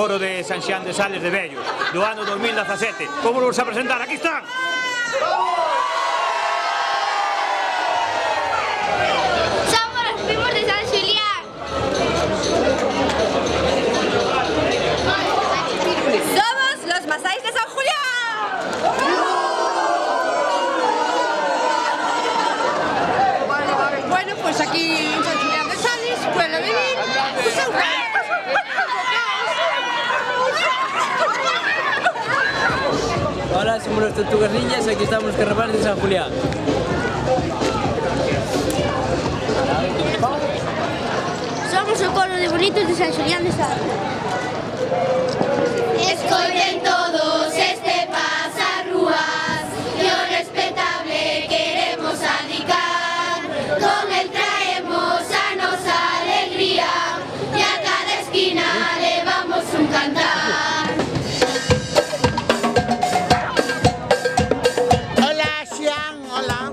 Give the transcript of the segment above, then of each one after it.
coro de San Xián de Sales de Vellos, do ano 2017. Como vos a presentar? Aquí están! Somos los primos de San Xulián. Somos los Masáis de San Julián. Bueno, pues aquí en San Julián de Sales, pueblo de vivir, pues son Hola, somos los Tortugas Niñas y aquí estamos los Carnavales de San Julián. Somos o coro de bonitos de San Xulián de Sales. Escollen todos este pasarrúas y o respetable queremos adicar. Con él traemos a nosa alegría y a cada esquina le vamos un cantar. Hola, Xian, hola.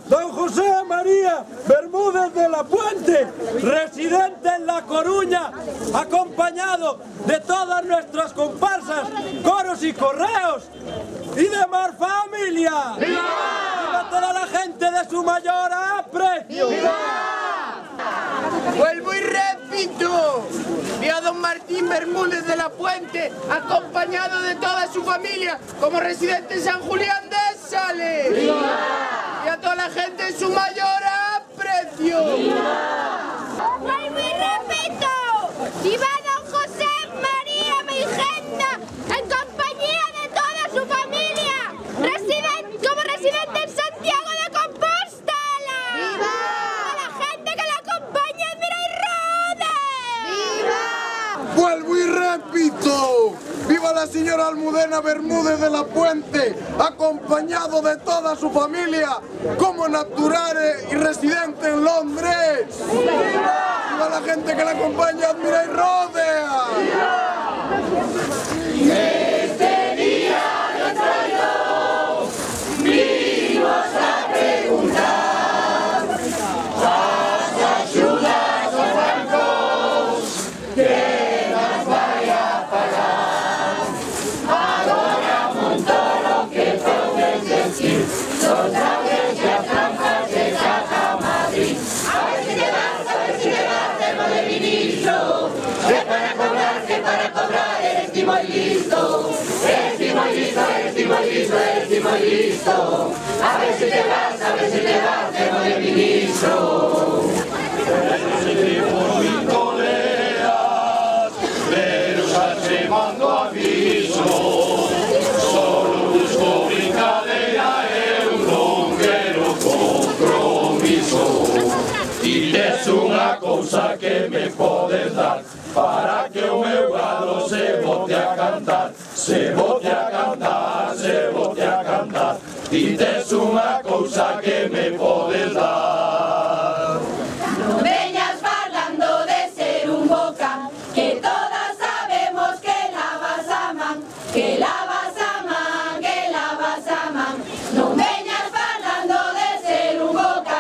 Don José María Bermúdez de la Puente, residente en La Coruña, acompañado de todas nuestras comparsas, coros y correos y demás familia. ¡Viva! ¡Viva toda la gente de su mayor aprecio! ¡Viva! Vuelvo y repito, vi a don Martín Bermúdez de la Puente, acompañado de toda su familia, como residente en San Julián de Sales. ¡Viva! Y a toda la gente en su mayor aprecio. ¡Viva! ¡Vuelvo y repito! ¡Viva don José María Meigenda, en compañía de toda su familia, como residente en Santiago de Compostela! ¡Viva! ¡A la gente que la acompaña en Mirai Rode! ¡Viva! Vuelvo y repito, viva la señora Almudena Bermúdez de la Puente, acompañado de toda su familia, como naturale y residente en Londres. ¡Viva! Viva la gente que la acompaña en Mirai Rodea. Este día yo traigo vivos a preguntar las ayudas o bancos que nos vaya a pagar. Ahora Montoro que puedes decir los trajes y las trampas de Caja Madrid. A ver si te vas, tema de ministro, que para cobrar eres muy listo, eres muy listo, eres muy listo, eres muy listo. A ver si te vas, tema de ministro. Por mi colegas, cousa que me podes dar para que o meu galo se bote a cantar, se bote a cantar, se bote a cantar. Ti tes unha cousa que me podes dar. Non veñas falando de ser un boca, que todas sabemos que lavas a man, que lavas a man, que lavas a man. Non veñas falando de ser un boca.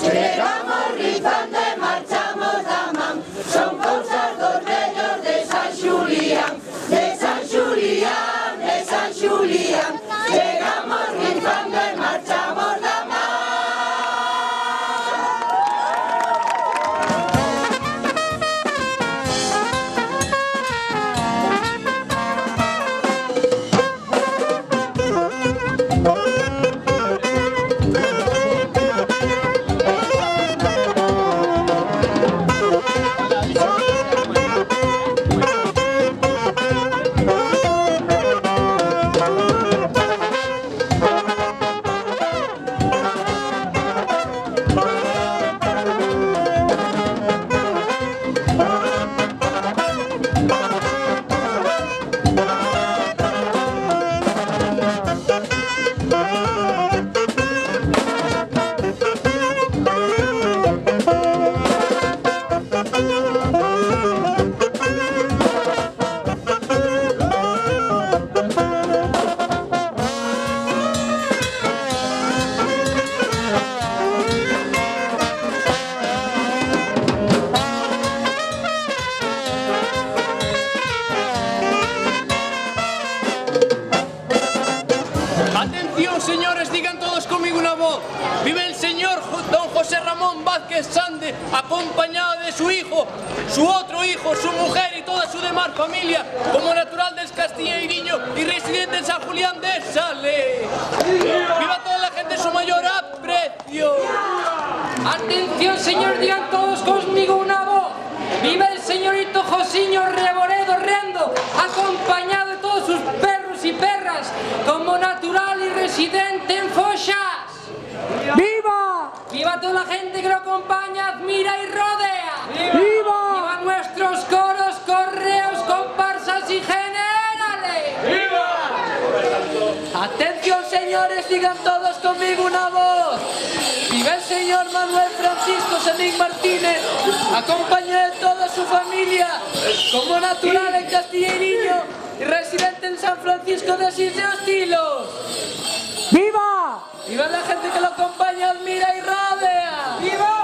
Chegamos rizando e marchamos da man, son cousas dos vellos de San Xulián, de San Xulián, de San Xulián. Chegamos rizando e marchamos da man. Atención, señores, digan todos conmigo una voz. Vive el señor don José Ramón Vázquez Sande, acompañado de su hijo, su otro hijo, su mujer y toda su demás familia, como natural del Castilleiriño y residente en San Julián de Sale. ¡Viva toda la gente, su mayor aprecio! Atención, señor, digan todos conmigo una voz. Viva el señorito Josiño Reboredo Rendo, acompañado de todos sus perros y perras, como natural y residente en Foxas. ¡Viva! ¡Viva toda la gente que lo acompaña, admira y rodea! ¡Viva! ¡Viva nuestros coros, correos, comparsas y generales! ¡Viva! Atención, señores, digan todos conmigo una voz. Viva el señor Manuel Francisco Semín Martínez, acompañado de toda su familia, como natural en Castilleiriño y residente en San Francisco de Asís de Hostilos. ¡Viva! ¡Viva la gente que lo acompaña, admira y rodea! ¡Viva!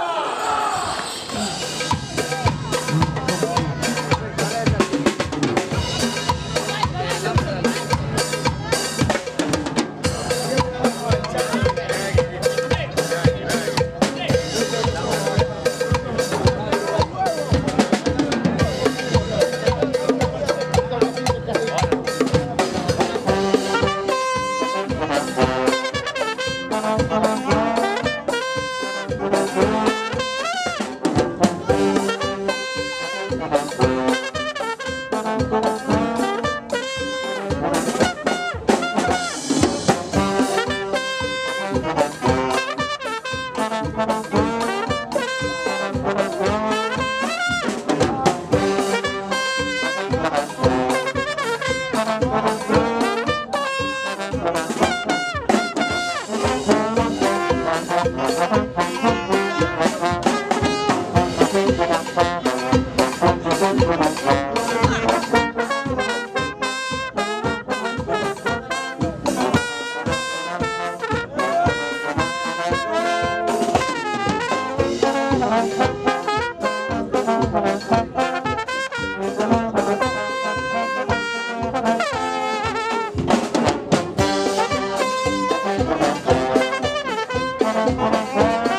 Thank you.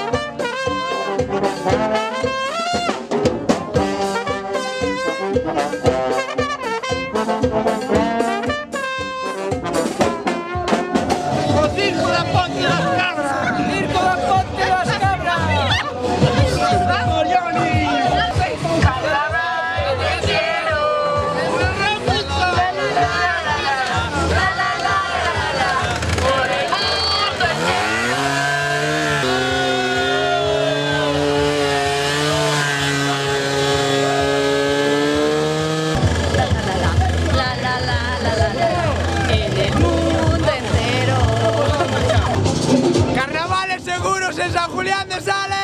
estamos en San Julián de Sales.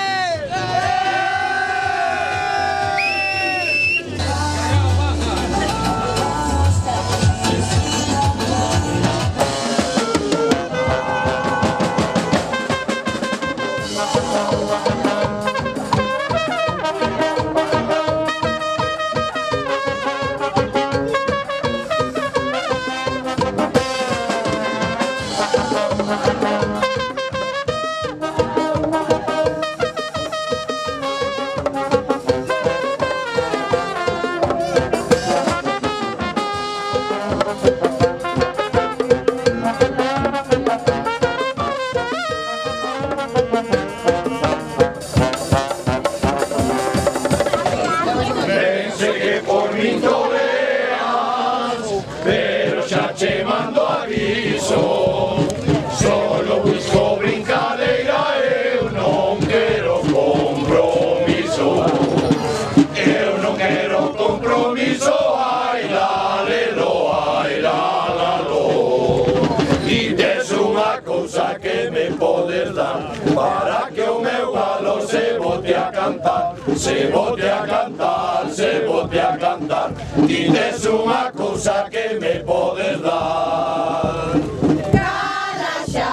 Pensé que por mí toleas, pero xa che mando aviso. Solo busco brincadeira, eu non quero compromiso. Eu non quero compromiso, ai la lelo, ai la la lo. E tes unha cousa que me podes dar, para que o meu galo se bote a cantar, se bote a cantar, se bote a cantar. E tes unha cousa que me podes dar. Cala xa,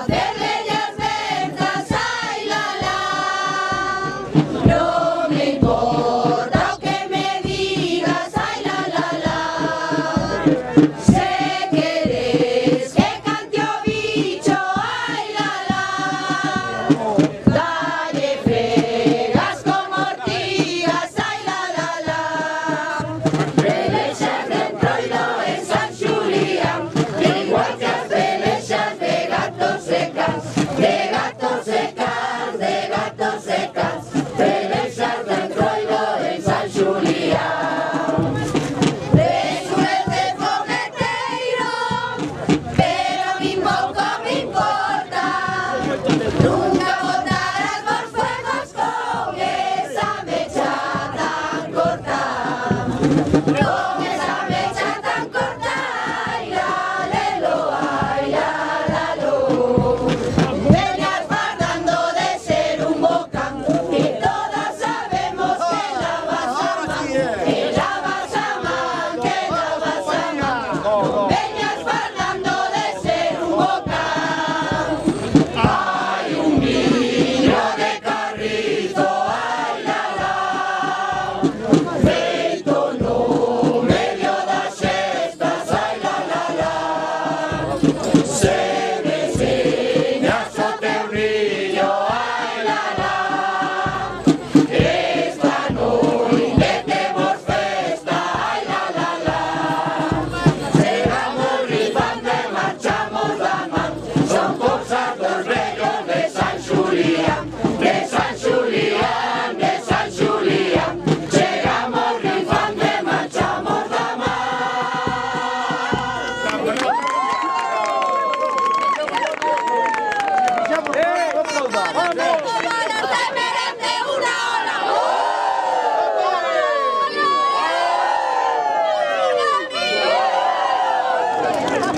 vermellas verdes, ai la la. Non me importa o que me digas, ai la la la. Se queres que cante o bicho, ai la la. Dalle fregas como ortigas, ai la la la. Pelexas de Troilo en San Xulián, igual que as pelexas de gatos e cans, de gatos e cans, de gatos e cans. Pelexas de Troilo en San Xulián. Después de fogueteiro, pero a min pouco me importa. Nunca botarás por fuegos con esa mecha tan corta. Con esa mecha tan corta, ay la lelo, ay la la lo. Veñas fardando de ser un bocán, que todas sabemos que la vas a amar, que la vas a amar, que la vas a amar. Veñas fardando de ser un bocán. Hay un niño de Carrizo, ay la la. Feito no medio das xestas, ai la la la. Se deseñas o teu niño, ai la la. Esta noite temos festa, ai la la la. Chegamos rifando e marchamos da man, son cousas dos vellos de San Xulián, de San Xulián, de San Xulián. Chegamos rifando e marchamos da man.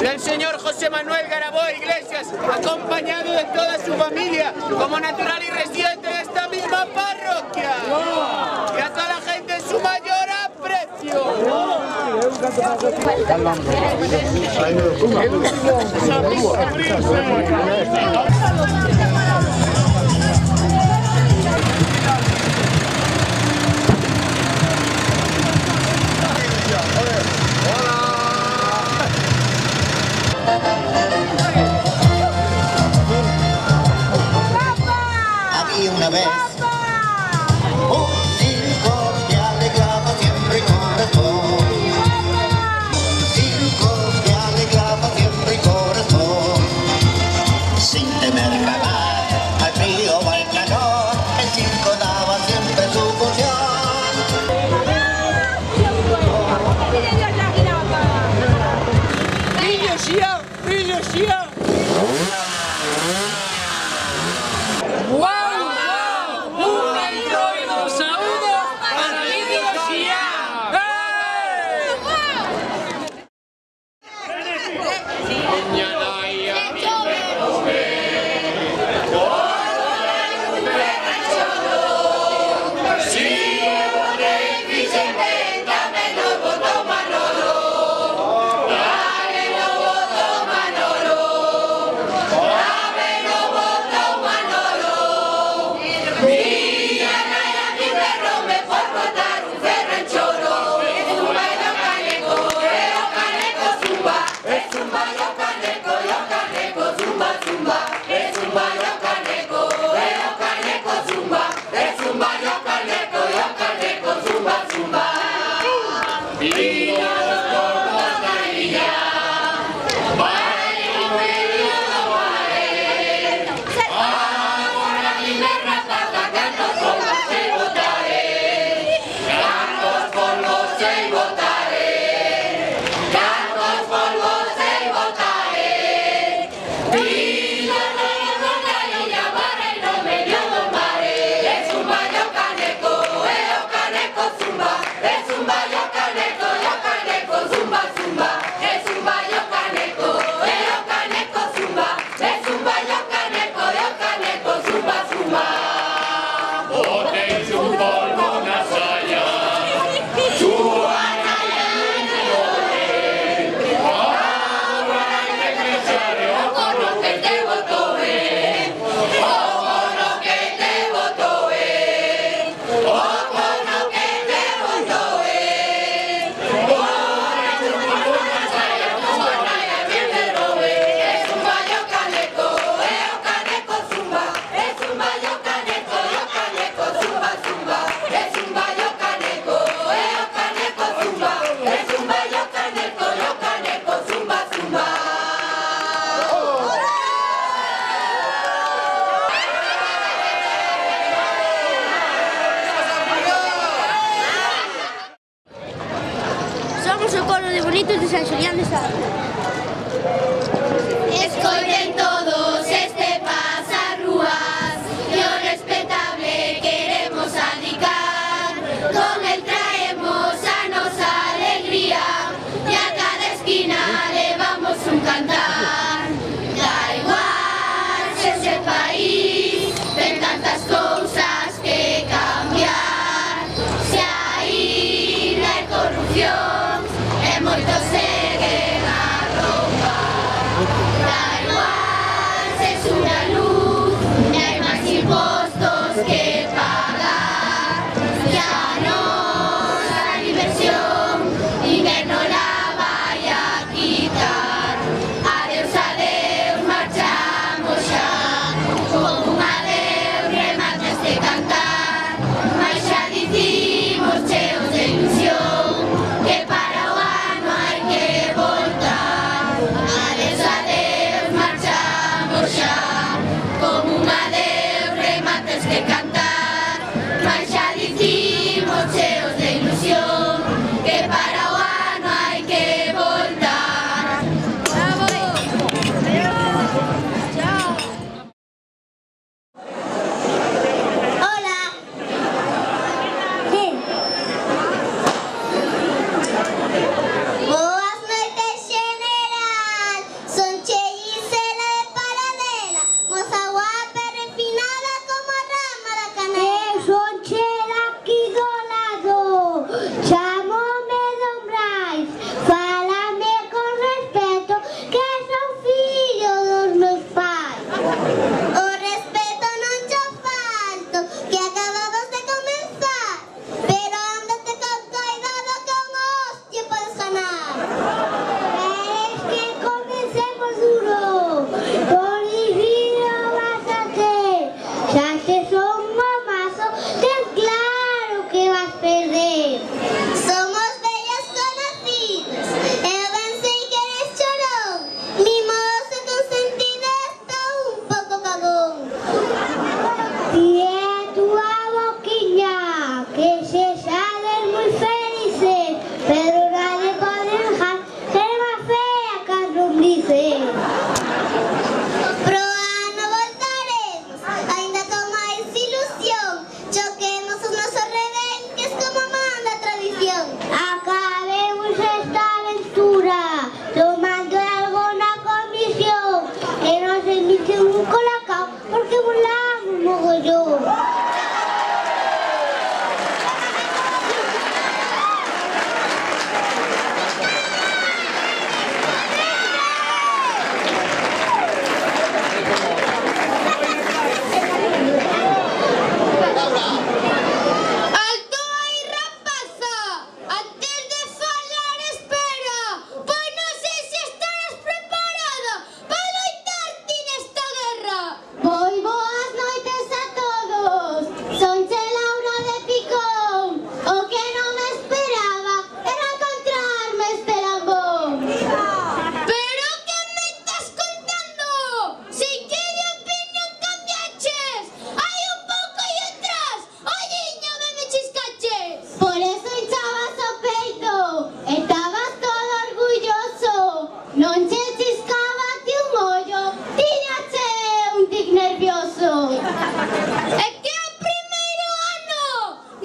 El señor José Manuel Garabó Iglesias, acompañado de toda su familia, como natural y residente de esta misma parroquia. Y a toda la gente en su mayor aprecio. Había una vez un circo que alegraba siempre el corazón. Un circo que alegraba siempre el corazón. Sin temer jamás al frío o al calor, el circo daba siempre su función. ¡Niños ya! ¡Niños ya! ¡Wow! Escoiten todos este pasarrúas y o respetable queremos adicar. Con él traemos a nosa alegría y a cada esquina levamos un cantar. Da igual se ese país ten tantas cousas que cambiar. Se aí hai corrupción e moitos seguen a roubar. Da igual se sube a luz e hai máis impostos que pagar. Ya nosa diversión ninguén non la vai a quitar. Adeus, adeus, marchamos xa. Como un adeus remata este cantar. Mais xa dicimos cheos de ilusión que para o ano hai que voltar. Adeus, adeus, marchamos xa. Como un adeus remata este cantar. Mais xa dicimos cheos de ilusión que para o ano hai que voltar. Hola. Boas noites, general. Son Che Gisela de Paradela, moza guapa e refinada como a rama da canela. Son Che daqui do lado, chámome Don Brais. Fálame con respeto que son fillo dos meus pais. O respeto non cho falto, que acababas de comenzar. Pero ándate con cuidado que un hostia podes ganar. Es que comencemos duro, por difícil vas a ter. Xa se son mamazo, ten claro que vas perder. Somos bellos conocidos, eu ben sei que eres chorón. Mimoso consentido está un pouco cagón. Tía túa boquiña, que se salen moi felices, pero nadie pode dejar ser má fea que as lombrices. Pro ano voltaremos, ainda con máis ilusión, choquemos os nosos rebenques como manda a tradición. Acabemos esta aventura, tomando algo na comisión, e nos emiten un colacao porque volamos mogollón. Alto aí, rapaza! Antes de falar, espera! Pois non sei se estarás preparada para loitarte nesta guerra. Moi boas noites a todos. Son Che Laura de Picón. O que non me esperaba era encontrarme este lambón. Pero que me estás contando? Si que de opinión cambiaches. Hai un pouco e atrás. Olliño, me chiscaches. Por eso hinchabas o peito, estabas todo orgulloso. Non che chiscaba ti un ollo, tiñache un tic nervioso. É que o primeiro ano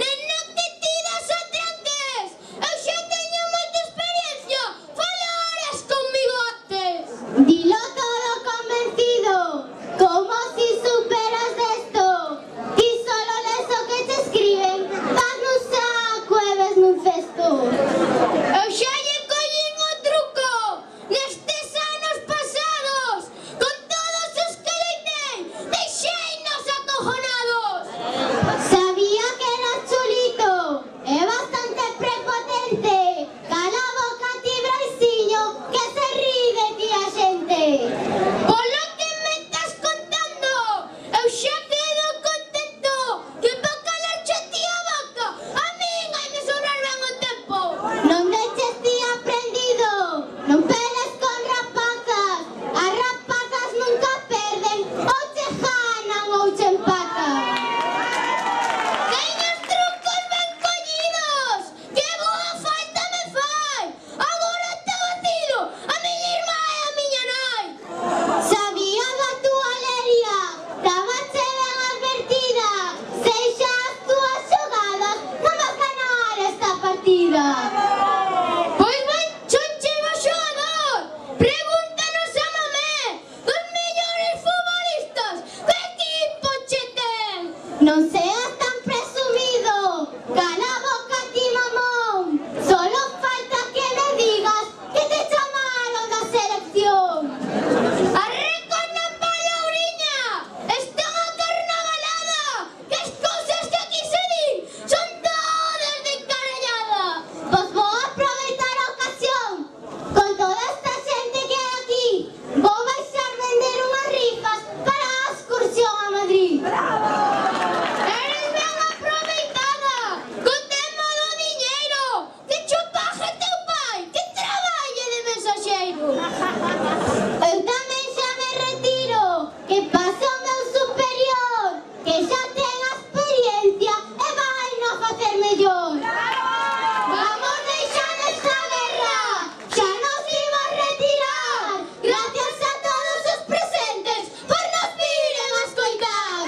nen no que ti das atranques. Eu xa teño moita experiencia. Falaras conmigo antes. Dilo todo convencido, como si superas de esto. Ti solo lees o que te escriben, vas nun saco e ves nun cesto. Eu xa lle collín o truco. Nestes anos pasados, con todos os que leitei, deixeinos acojonados. Sabía que eras chulito, é bastante prepotente. Cala a boca ti, Braisiño, que se ri de ti a xente. Polo que me estás contando, eu xa quedo contento. Que pa calarche ti a boca, a min hai me sobrar ben o tempo. Non deixes ti aprendido, non peles con rapazas. As rapazas nunca perden, ou che ganan ou che empatan. Teño os trucos ben collidos. Que boa falta me fai. Agora te vacilo. Non seas tan presumido, cala a boca ti mamón. Solo falta que me digas que te chamaron da selección. Arre con a Lauriña, están a carnavalada, que as cousas que aquí se din son todas de carallada. Pois vou aproveitar a ocasión, con toda esta xente que hai aquí, vou baixar vender unhas rifas para a excursión a Madrid. Eres ben aproveitada, co tema do diñeiro, que cho pague teu pai, que traballe de mensaxeiro. Eu tamén xa me retiro, que pasa o meu superior, que xa ten a experiencia e vai no facer mellor. Vamos deixar esta guerra, xa nos imos retirar. Gracias a todos os presentes por nos viren a escoitar.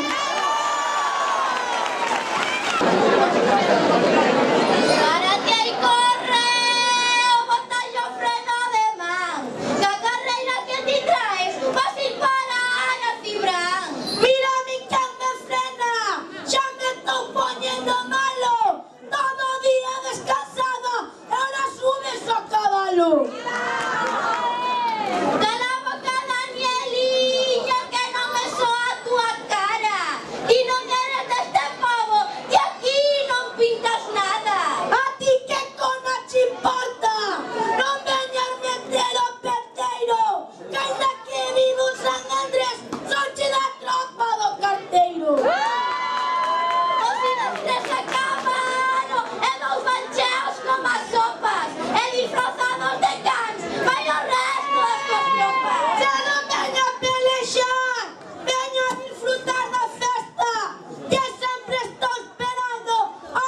Para que hai correo, botallo freno de man, que a carreira que ti traes vas ir parar a Cibrán. Mira mi que me frena, xa me estou poñendo malo, todo o día descansada, e ahora subes ao cabalo. Cala a boca, Danieliño, que non me soa a túa cara. Ti non eres deste pobo, e aquí non pintas nada. A ti que cona che importa, non veñas meter o perteiro, que ainda que vivo en San Andrés, sonche da tropa do carteiro. Os ides tres a cabalo, e dous bancheos como as sopas, e disfrazados de cans, vai o resto das tuas tropas. Xa non veño a pelexar, veño a disfrutar da festa, que sempre estou esperando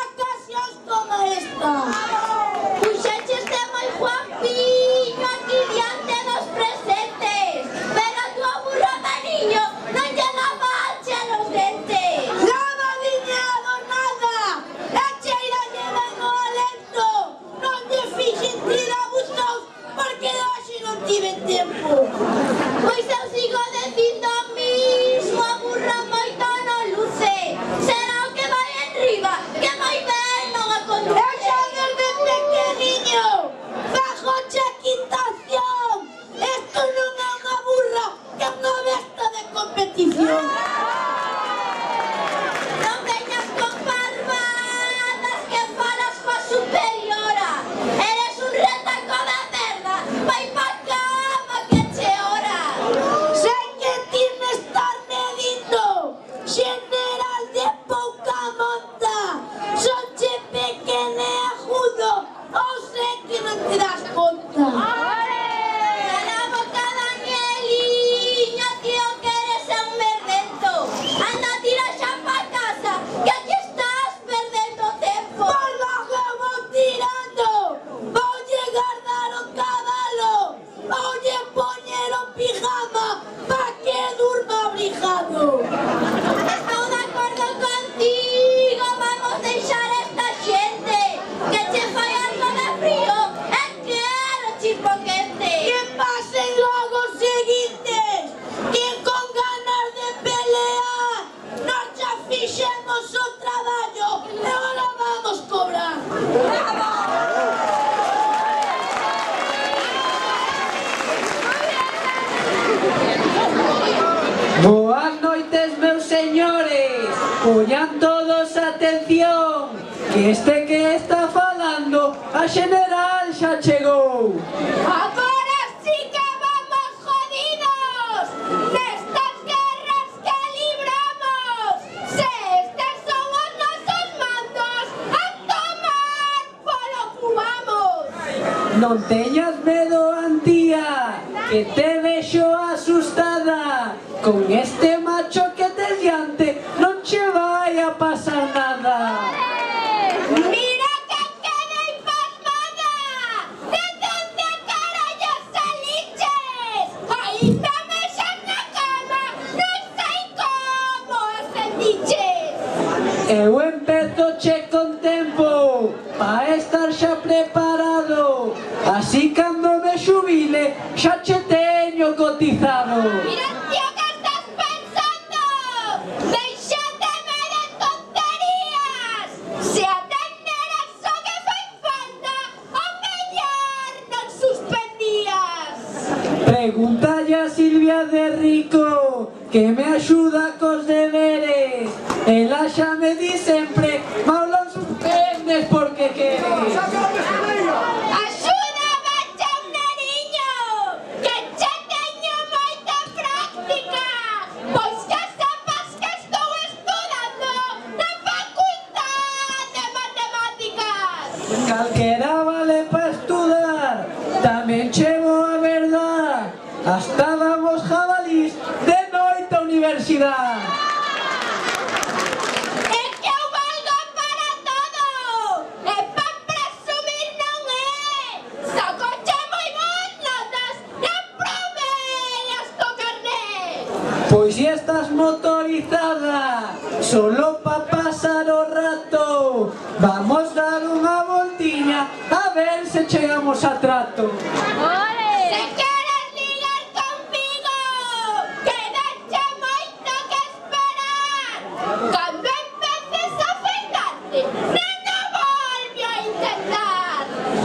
ocasións como esta. Puxeches de moi guapiño aquí diante dos presentes, pero a tua burra Daniño non lle lavache los dentes. Nada, diñado, nada, a cheira lle ven o alento, non lle fixen tirabuzos porque hoxe non tiven tempo. Pois eu sigo dicindo o mismo, a burra moito non luce, será o que vai enriba, que moi ben non a conduce. Eu xa desde pequeniño fagoche equitación, esto non é unha burra, que é unha besta de competición. Non veñas con parvadas que falas coa superiora, eres un retaco de merda, vai pa cama que che ora. Sei que ti me estás medindo, general de pouca monta, sonche pequeno e agudo, ou sei que non te das conta. Cala a boca, Danieliño, tío, que eres un merdento. Anda, tira xa pa casa, que aquí estás perdendo tempo. Por lo que vou tirando, vou llegar dar o cabalo, vou lle poñer o pijama pa que durma abrigado. Estou de acordo contigo, vamos deixar esta xente, que che fai algo de frío e quero chipo quente. Que pasen logo os seguintes, que con ganas de pelear, nos xa fixemos o traballo e ahora vamos cobrar. Boas noites, meus señores, poñan todos atención, que este que está falando, a general xa chegou. Agora sí que vamos jodidos, nestas guerras que libramos. Se estes son os nosos mandos, a tomar polo fumamos. Non teñas medo, Antía, que te vexo asustada. Con este macho que tes diante non che vai a pasar nada. Mira que quedei pasmada, de donde carallo saliches. Aí tamén xa na cama, non sei como ascendiches. Eu empezo che con tempo, pa estar xa preparado. Así cando me xubile, xa che teño cotizado. Mira, tío, que estás pensando. Deixáteme de que me axuda cos deberes. Ela xa me di sempre, Maulón suspendes porque queres. Axúdame, chao, neniño, que xa teño moita práctica, pois que sepas que estou estudando na Facultad de Matemáticas. Calquera vale pa estudar, tamén chevo a verdad. Hasta damos jabalís de noite a universidade. É que eu valgo para todo, e pa presumir non é. Sacoche moi boas notas e aprobei co carné. Pois si estás motorizada, solo pa pasar o rato, vamos dar unha voltiña a ver se chegamos a trato. Se queres ligar conmigo, quedache moito que esperar. Cando empeces a afeitarte, non volve a intentar.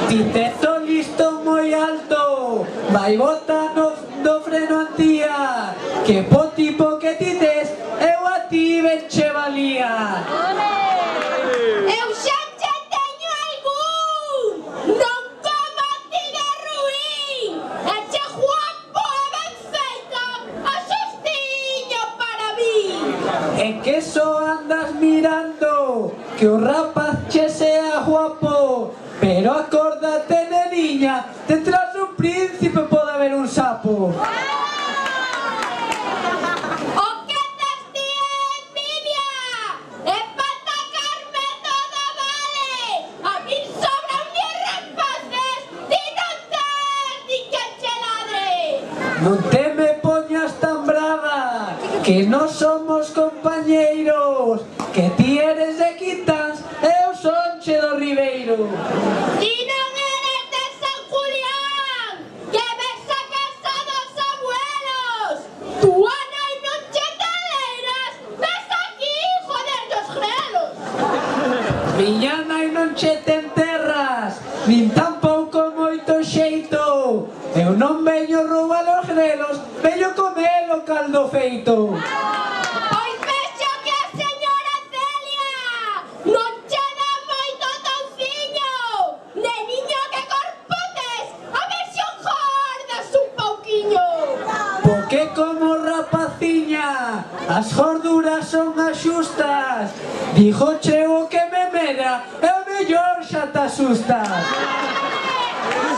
Ti tes o listón moi alto, vai botar do freno antía, que po tipo que ti tes, eu a ti ben che valía. Eu xa che teño algún, non como ti de ruín. E che guapo e ben feito, asustiño para mí. En que só andas mirando, que o rapaz che sea guapo, pero acórdate de niña, detrás dun príncipe pode haber un sapo. O que tes ti é envidia, e pa atacarme todo vale. A min sobran 10 rapaces, ti non tes ni que che ladre. Non te me poñas tan brava, que non somos compañeiros, que ti eres de Quitans, eu sonche do Ribeiro. Ti non eres de San Julián, que ves a casa dos abuelos. Tua nai non che taleiras, ves aquí, joder, dos grelos. Miña nai non che ten terras, nin tampouco moito xeito. Eu non veño roubar os grelos, veño comer o caldo feito. Pois vexo que a señora Celia non che dá moito touciño. Neniño, que corpo tes, a ver se o engordas un pouquiño. Porque como rapaciña, as gorduras son as xustas. Dijo cheo que me medra, e o mellor xa te asustas.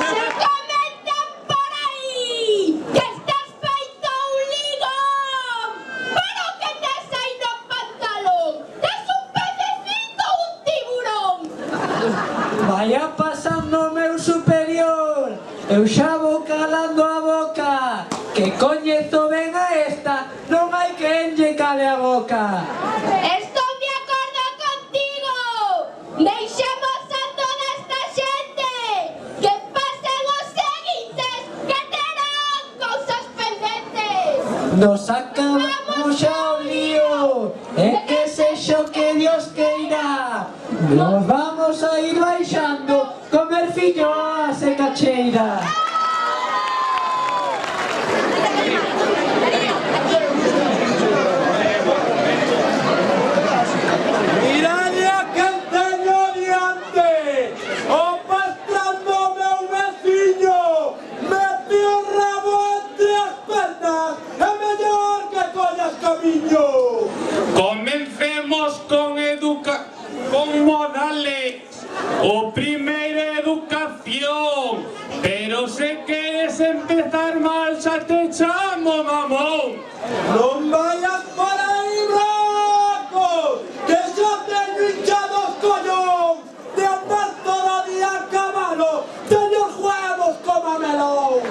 Se comentan por aí que estás feito un ligón, pero que tes aí no pantalón, tes un pececito ou un tiburón. Vaya pasando meu superior, eu xa vou calando a boca, que coñezo ben a esta, non hai quen lle cale a boca. Estou de acordo contigo. Deixemos a toda esta xente que pasen os seguintes, que terán cousas pendentes. Nos acabamos xa o lío, e que sexo que Dios queira. Nos vamos a ir baixando, comer filloas e cacheira. Miradle a quen teño diante, o pastrando meu veciño, mete o rabo entre as pernas, é mellor que collas camiño. Comencemos con modales. O primeiro é educación, pero se queres empezar mal xa te chamo mamón. Non vayas por aí, braco, que xa teño hinchados collón, de andar todo o día a cabalo, teño os huevos como a melón.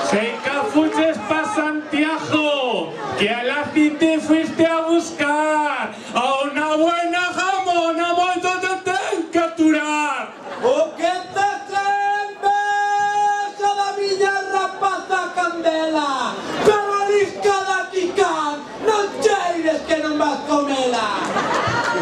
Se cafuches pa Santiago, que a la cita fuiste a buscar a una buena jamona, moito te ten que aturar. O que te envexa da miña rapaza Candela, pero a lisca da Kikán, non cheires que non vas comela.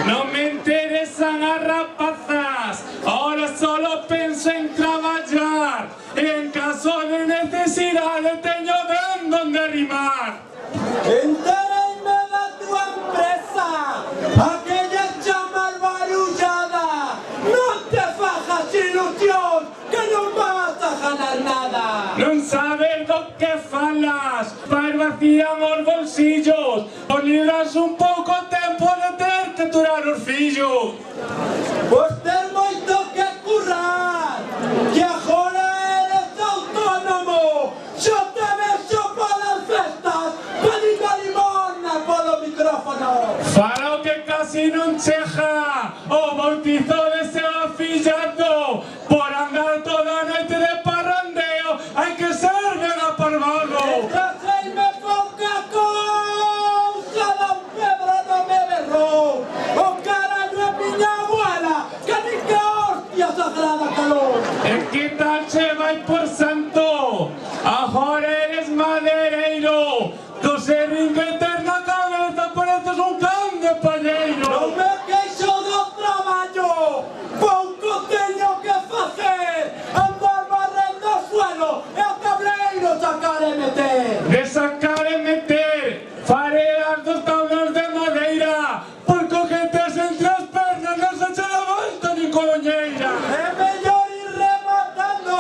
No me interesan as rapazas, ahora solo penso en traballar. En caso de necesidade teño ben donde rimar. Entón vacían os bolsillos, os libras un pouco tempo de ter que aturar os fillos. Pois ten moito que currar, que agora eres autónomo. Xo te vexo polas festas, pedindo limona polo micrófono. Fala o que casi non cheja, o bautizo de seu afillado, por andar toda a noite de parrandeo, hai que ser ben aparvado. Traseime pouca cousa, don Pedro non me berrou. O carallo é miña abuela, que ni que hostia sagrada calor. E que tal che vai por santo, agora eres madereiro, co serringueter na cabeza pareces un can de palleiro. Non me queixo do traballo, pouco teño que facer, andar barrendo o suelo e o tableiro sacar e meter. De sacar e meter, fareas dos tablos de madeira, porque o que tes entre as pernas non se che levanta ni coloñeira. É mellor ir rematando,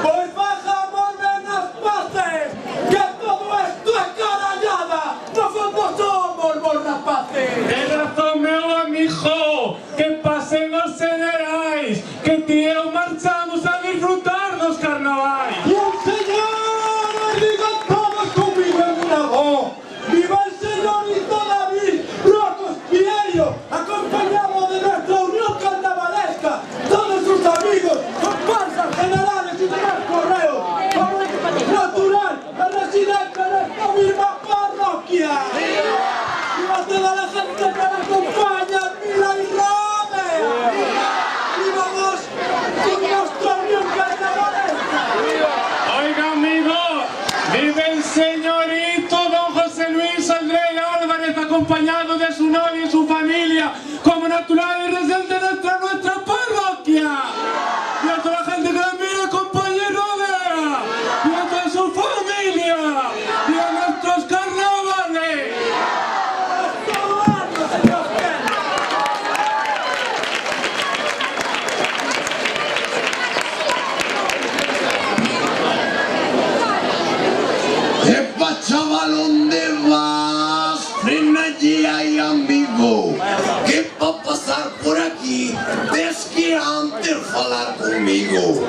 pois bajamos ben as paces, que todo esto é carallada, no fondo somos bons rapaces. Ten razón, meu amigo, que pasen os generais, que ti e eu marchamos a disfrutar dos carnavais. Y el señor, os digan todos conmigo en una voz, viva el señorito David Rocos Piello, acompañado de nuestra unión carnavalesca, todos sus amigos, comparsas, generales y demás correos, como natural, el residente de esta misma parroquia. Viva toda la gente que la acompaña, Mila y Rodea. Viva vos con nuestra unión carnavalesca. Oiga, amigo, vive el señorito don José Luis Andrés Álvarez, acompañado de su novia y su familia, como natural y residente de nuestra parroquia. Y a toda la gente que la mira, compañero rodea. Y a toda su familia. Y a nuestros carnavales. Epa, chaval, ¿dónde vas? Frena allí, ay, amigo. Que pa' pasar por aquí, ves que antes falar conmigo.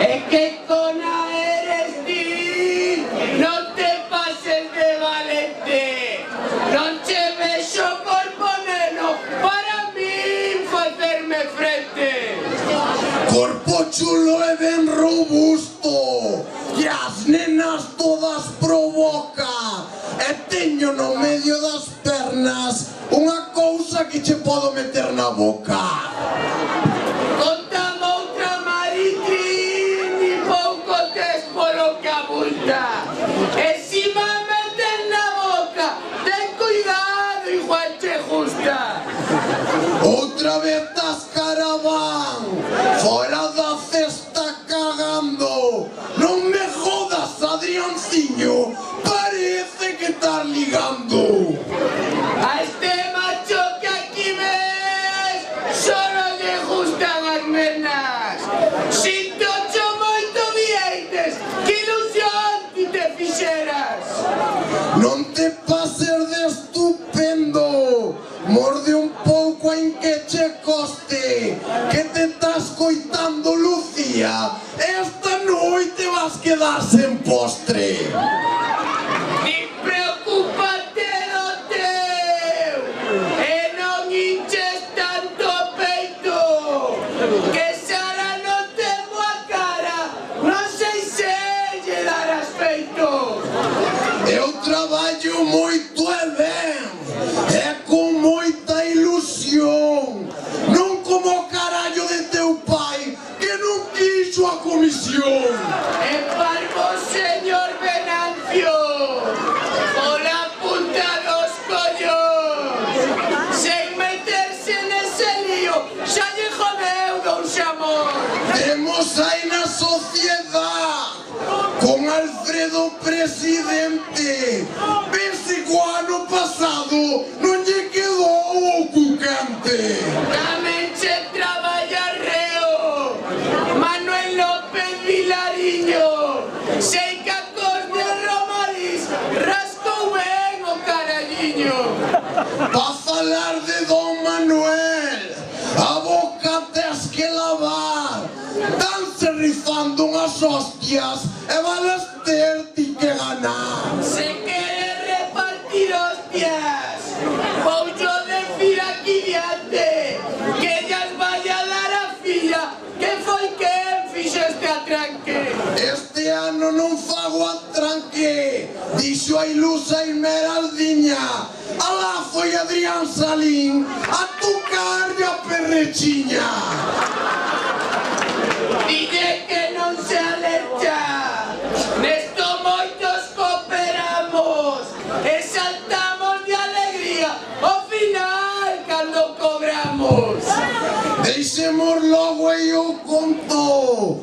Es que cona eres ti, no te pases de valente. Non che vexo por ponernos para mí facerme frente. Corpo chulo e ben robusto, e as nenas todas provoca. E teño no medio das pernas unha cousa que che podo meter na boca. Contame outra Maritrín, ni pouco tes polo que abulta. E si me meten na boca, ten cuidado, igual che justa. Outra vez das caraván, fora da cesta cagando. Non me jodas, Adrianciño, parece que estás ligando. A este macho que aquí ves, solo le gustan as nenas. Sinto cho moito vieites, que ilusión ti te fixeras. Non te pases de estupendo, morde un pouco en que che coste. pa falar de Don Manuel. A boca tes que lavar. Danse rifando unhas hostias e valas ter ti que ganar. Se quere repartir hostias, vou yo decir aquí diante que ellas vaya a dar a filla que foi quen fixo este atranque. Este ano non fago atranque, dixo a ilusa Esmeraldiña. Alá foi Adrián Salín a tocarlle a perrechiña. Dille que non se alecha. Nesto moitos cooperamos e saltamos de alegría ao final cando cobramos. Deixemos logo e eu conto.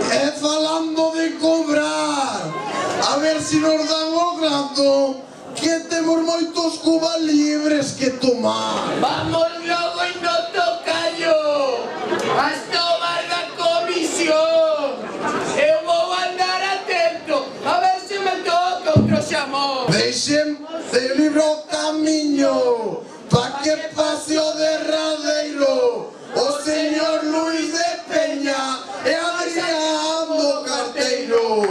E falando de cobrar, a ver si nos dan o grado, que temos moitos cubas libres que tomar. Vamos logo e no tocayo as tomas da comisión. Eu vou andar atento a ver se me toca outro xamón. Deixen de libro o camiño pa que pase o derradeiro o señor Luis de Peña e Adrián do Carteiro.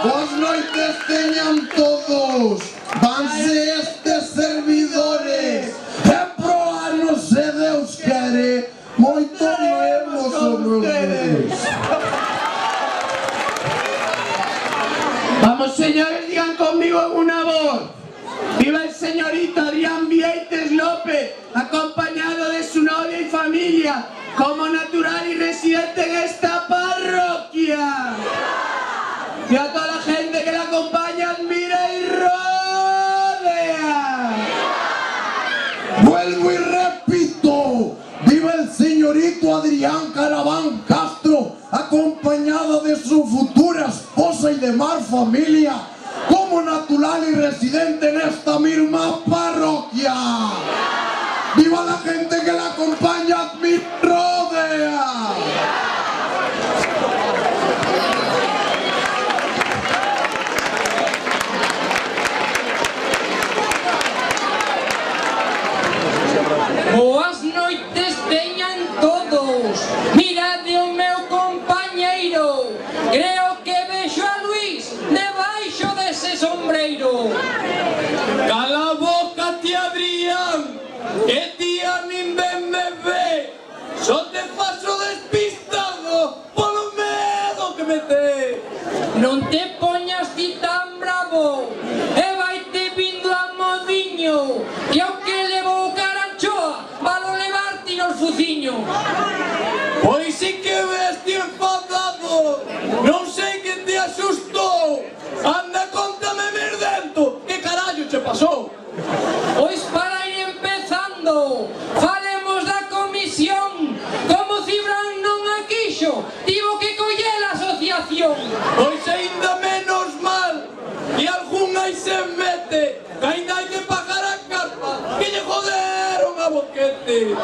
Boas noites teñan todos, vanse estes servidores e pro ano se Deus quere moito nuevo sobre ustedes. Vamos, señores, digan conmigo en una voz. ¡Viva el señorito Adrián Vieites López, acompañado de su novia y familia, como natural y residente en esta parroquia! Y a toda la gente que la acompaña, admira y rodea. Vuelvo y repito, viva el señorito Adrián Caraván Castro, acompañado de su futura esposa y demás familia, como natural y residente en esta misma parroquia. ¡Viva la gente que la acompaña, admira y rodea! Boas noites teñan todos. Mirade o meu compañeiro. Creo que vexo a Luis debaixo dese sombreiro. Cala a boca, ti Adrián, que ti a min ben me ve. Só te paso despistado polo medo que me te. Non te poñas ti tan bravo e vaite vindo a modiño, que ao que levou caranchoa valo levarte nos fuciños. Pois si que ves ti enfadado, non sei que te asustou. Anda, contame ver dentro, que carallo che pasou? Pois para ir empezando, falemos da comisión. Como Cibrán non a quixo, tivo que coller a asociación. Pois ainda menos mal, que algún aí se mete, que ainda hai que pagar a carpa, que lle joderon a boquete.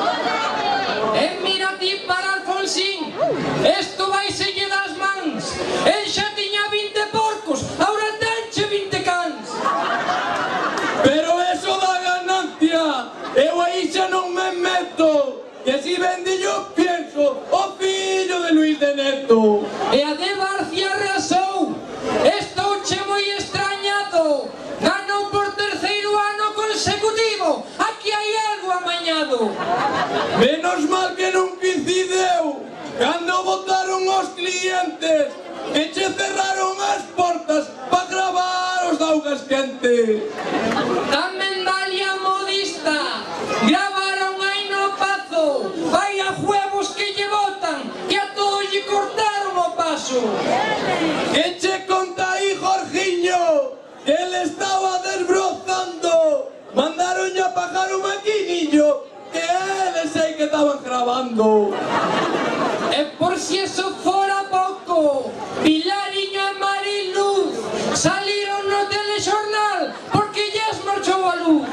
E mira ti para Alfonsín, esto vai selle das mans. El xa tiña 20 porcos, ahora tenche 20 cans. Pero eso da ganancia, eu aí xa non me meto, que si vendillo pienso o fillo de Luis de Neto. E a de Barcia arrasou, estouche moi extrañado. Ganou por terceiro ano consecutivo, aquí hai algo amañado. Menos mal que non coincideu cando botaron os clientes, que che cerraron as portas pa gravar os daugas quentes. Tamén dalia modista, gravaron aí no pazo, vai a huevos que lle botan, que a todos lle cortaron o paso. Que che conta aí, Jorgiño, que ele estaba desbrozando, mandaron a pagar o maquinillo, que eles sei que estaban grabando. E por si eso fora pouco, Pilariño e Mariluz saliron no telexornal porque lles marchou a luz.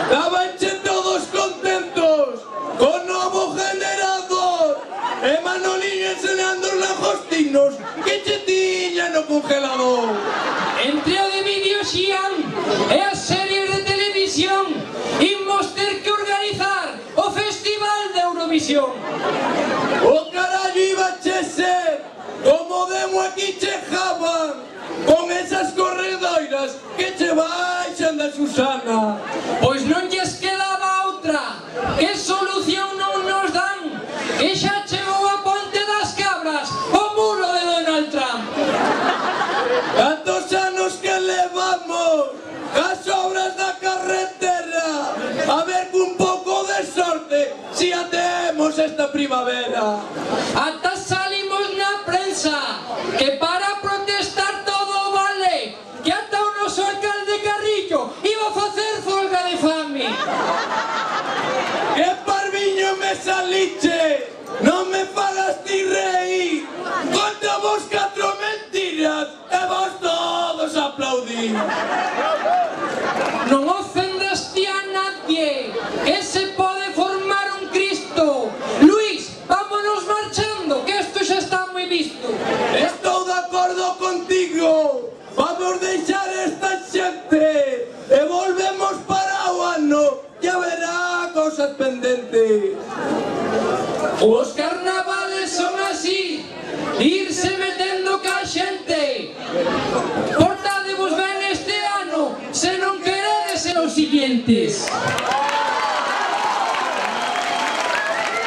Estabanche todos contentos con novo generador e Manoliño enseñando os langostinos que che tiña no congelador. Entre o de Videoxian e as series de televisión comisión. O carallo iba che ser como demo aquí chejaban con esas corredoiras que che baixan da Susana. Pois non lles quedaba outra. Que solución non nos dan? Que xa chegou a Ponte das Cabras o muro de Donald Trump. Cantos anos que levamos as obras da carretera, a ver cun pouco de sorte si a temos esta primavera. Ata salimos na prensa que para protestar todo vale, que ata o noso alcalde Carrillo iba a facer folga de fame. Que parviño me saliche, non me fagas ti reír, conta vos 4 mentiras e vos todos aplaudís. Non ofendaste a nadie, que se pode formar un Cristo. Luís, vámonos marchando, que isto xa está moi visto. Estou de acordo contigo, vamos deixar esta xente e volvemos para o ano, que haberá cosas pendentes. Os carnavales son así, irse metendo ca xente. Portadevos ben este ano, se non queredes ser os siguientes.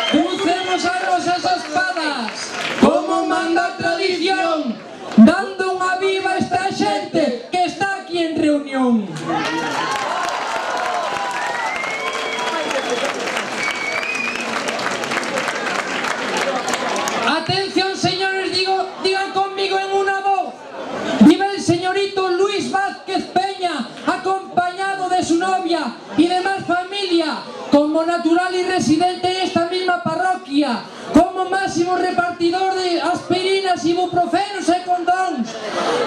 Crucemos as rosas as espadas, como manda a tradición, dando unha viva a esta xente que está aquí en reunión. Atención, señores, digan conmigo en una voz. Viva el señorito Luis Vázquez Peña, acompañado de su novia y demás familia, como natural y residente en esta misma parroquia, como máximo repartidor de aspirinas, ibuprofenos e condóns,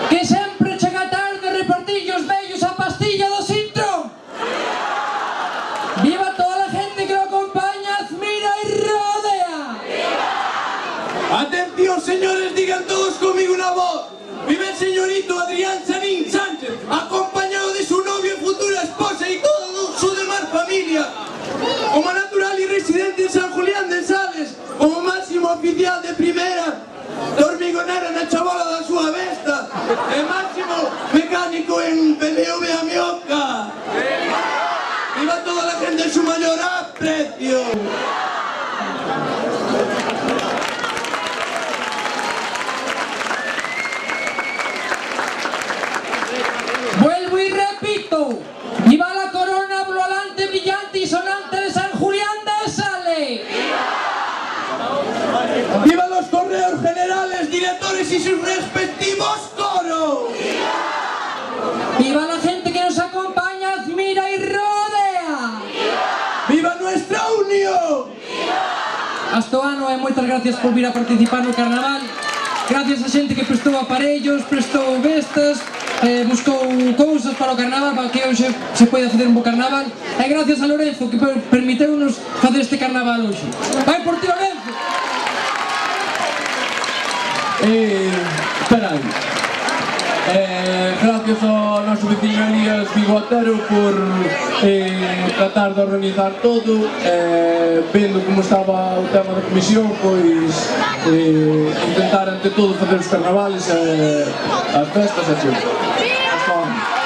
que sempre chega tarde a repartillos vellos a pastilla do Sintrón. Viva toda la gente que lo acompaña, admira y rodea. Atención, señores, digan todos conmigo una voz. Vive el señorito Adrián Sanín Sánchez, acompañado de su novia y futura esposa y toda su demás familia, como natural y residente en San Julián de Sales, como máximo oficial de primera de Hormigonera na chabola da súa besta, e máximo mecánico en BMW Amioca. Viva toda la gente en su mayor aprecio. Vuelvo y repito, viva la corona volante, brillante y sonante de San Julián de Sales. ¡Viva los correos generales, directores y sus respectivos coros! ¡Viva la gente que nos acompaña, admira y rodea! ¡Viva nuestra unión! Hasta o ano e moitas gracias por vir a participar no carnaval. Gracias a xente que prestou aparellos, prestou bestas, buscou cousas para o carnaval, para que hoxe se poida facer un bo carnaval. E gracias a Lorenzo que permiteunos facer este carnaval hoxe. Vai por ti, Lorenzo! Espera aí. Gracias ao noso veciño Elías Bigotero por tratar de organizar todo, vendo como estaba o tema da comisión, pois intentar ante todo facer os carnavales, as festas e tudo. Hasta